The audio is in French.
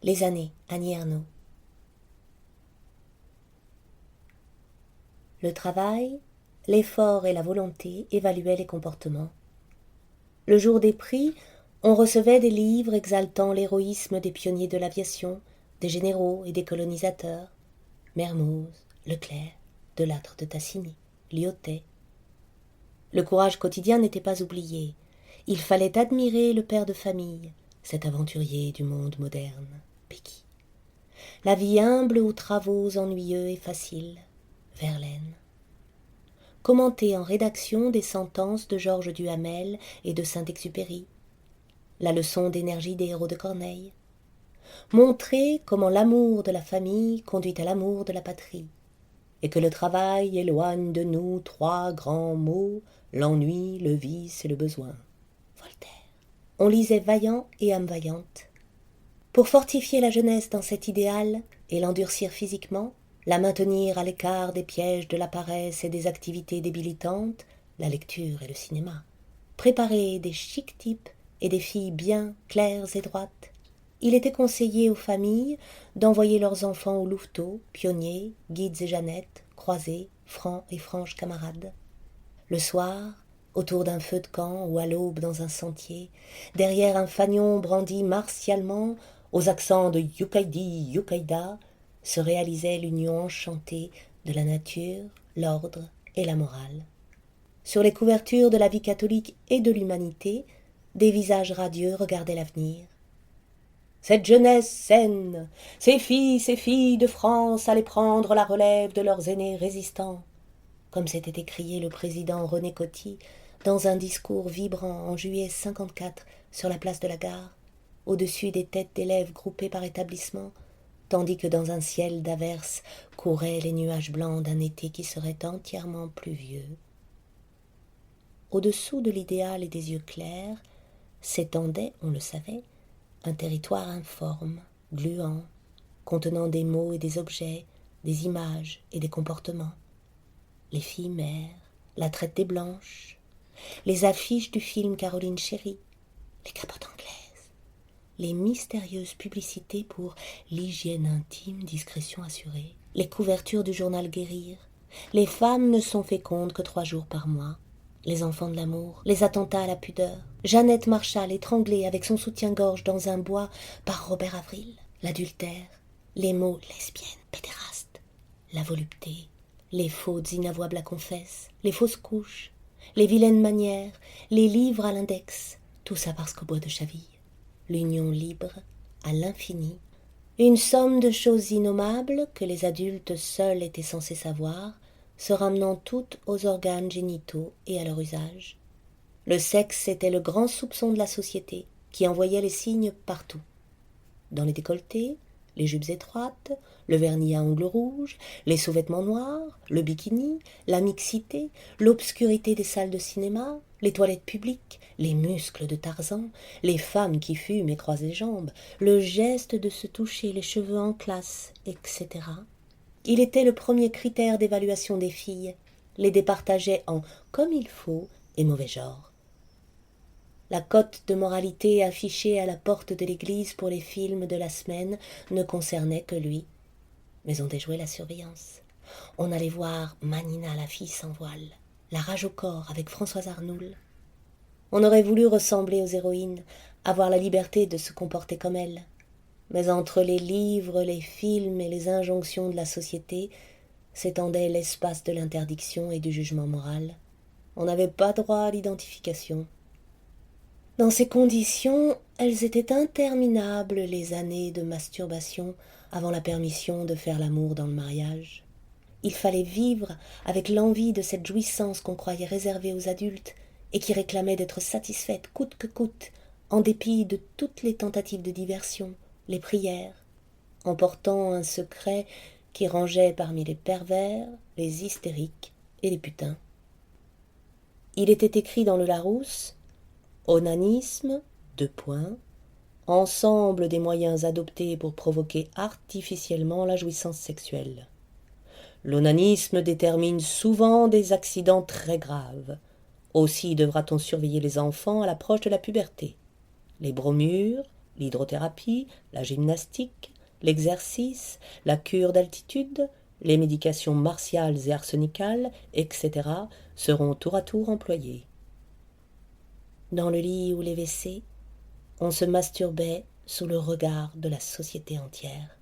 Les années, Annie Ernaux. Le travail, l'effort et la volonté évaluaient les comportements. Le jour des prix, on recevait des livres exaltant l'héroïsme des pionniers de l'aviation, des généraux et des colonisateurs, Mermoz, Leclerc, Delattre de Tassigny, Lyautey. Le courage quotidien n'était pas oublié. Il fallait admirer le père de famille, cet aventurier du monde moderne, Péqui. La vie humble aux travaux ennuyeux et faciles, Verlaine. Commenter en rédaction des sentences de Georges Duhamel et de Saint-Exupéry. La leçon d'énergie des héros de Corneille. Montrer comment l'amour de la famille conduit à l'amour de la patrie, et que le travail éloigne de nous trois grands maux, l'ennui, le vice et le besoin. Voltaire. On lisait Vaillant et âme vaillante. Pour fortifier la jeunesse dans cet idéal et l'endurcir physiquement, la maintenir à l'écart des pièges de la paresse et des activités débilitantes, la lecture et le cinéma. Préparer des chics types et des filles bien claires et droites. Il était conseillé aux familles d'envoyer leurs enfants au louveteau, pionniers, guides et Jeannettes, croisés, francs et franches camarades. Le soir, autour d'un feu de camp ou à l'aube dans un sentier, derrière un fanion brandi martialement, aux accents de Yukaidi, Yukaïda, se réalisait l'union enchantée de la nature, l'ordre et la morale. Sur les couvertures de la vie catholique et de l'humanité, des visages radieux regardaient l'avenir. Cette jeunesse saine, ces filles de France allaient prendre la relève de leurs aînés résistants, comme s'était écrié le président René Coty dans un discours vibrant en juillet 54 sur la place de la Gare, au-dessus des têtes d'élèves groupés par établissement, tandis que dans un ciel d'averses couraient les nuages blancs d'un été qui serait entièrement pluvieux. Au-dessous de l'idéal et des yeux clairs s'étendait, on le savait, un territoire informe, gluant, contenant des mots et des objets, des images et des comportements. Les filles mères, la traite des blanches, les affiches du film Caroline Chéry, les capotes anglaises, les mystérieuses publicités pour l'hygiène intime, discrétion assurée, les couvertures du journal Guérir. Les femmes ne sont fécondes que 3 jours par mois. Les enfants de l'amour, les attentats à la pudeur, Jeannette Marshall étranglée avec son soutien-gorge dans un bois par Robert Avril, l'adultère, les mots lesbiennes, pédérastes, la volupté, les fautes inavouables à confesse, les fausses couches, les vilaines manières, les livres à l'index, tout ça parce qu'au bois de Chaville, l'union libre à l'infini, une somme de choses innommables que les adultes seuls étaient censés savoir, se ramenant toutes aux organes génitaux et à leur usage. Le sexe était le grand soupçon de la société, qui envoyait les signes partout. Dans les décolletés, les jupes étroites, le vernis à ongles rouges, les sous-vêtements noirs, le bikini, la mixité, l'obscurité des salles de cinéma, les toilettes publiques, les muscles de Tarzan, les femmes qui fument et croisent les jambes, le geste de se toucher les cheveux en classe, etc. Il était le premier critère d'évaluation des filles, les départageait en comme il faut et mauvais genre. La cote de moralité affichée à la porte de l'église pour les films de la semaine ne concernait que lui. Mais on déjouait la surveillance. On allait voir Manina la fille sans voile, La rage au corps avec Françoise Arnoul. On aurait voulu ressembler aux héroïnes, avoir la liberté de se comporter comme elles. Mais entre les livres, les films et les injonctions de la société s'étendait l'espace de l'interdiction et du jugement moral. On n'avait pas droit à l'identification. Dans ces conditions, elles étaient interminables, les années de masturbation avant la permission de faire l'amour dans le mariage. Il fallait vivre avec l'envie de cette jouissance qu'on croyait réservée aux adultes et qui réclamait d'être satisfaite coûte que coûte, en dépit de toutes les tentatives de diversion, les prières, en portant un secret qui rangeait parmi les pervers, les hystériques et les putains. Il était écrit dans le Larousse « Onanisme, ensemble des moyens adoptés pour provoquer artificiellement la jouissance sexuelle. L'onanisme détermine souvent des accidents très graves. Aussi devra-t-on surveiller les enfants à l'approche de la puberté. Les bromures, l'hydrothérapie, la gymnastique, l'exercice, la cure d'altitude, les médications martiales et arsenicales, etc. seront tour à tour employés. Dans le lit ou les WC, on se masturbait sous le regard de la société entière.